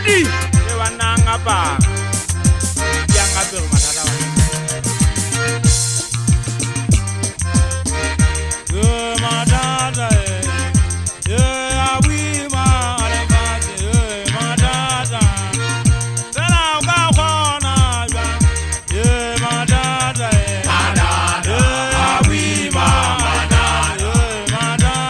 Madi e bana ngapa ya ngape go mathata wa matata awi ma ale fase matata sela ka khona ba matata awi ma matata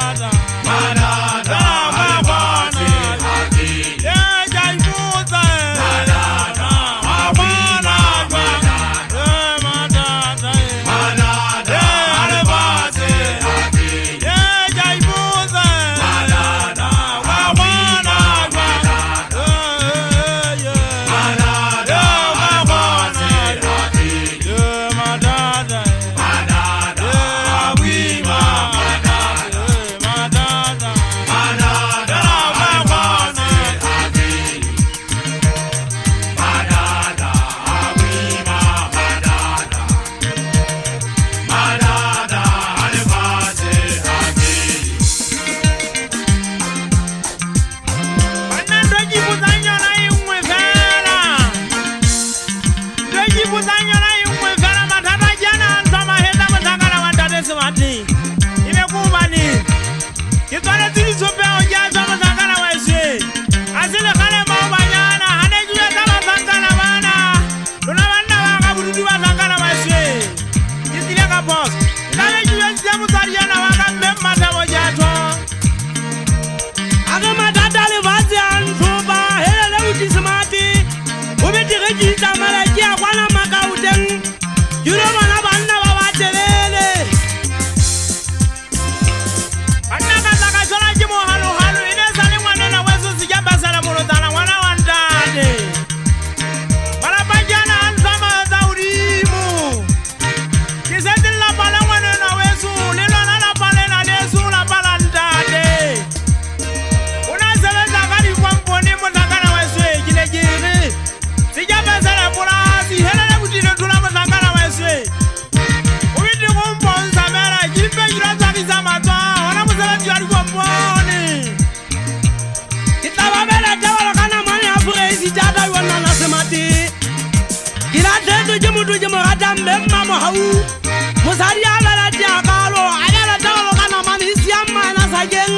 Musari ala dia kalo ala talo kana mani siama na sagen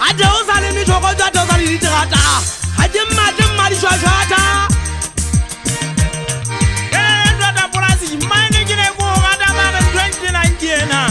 ade usale mi toko jato sali litrata ajemma di shwashwata ndo da polasi mane gine ko ada ba 2019 na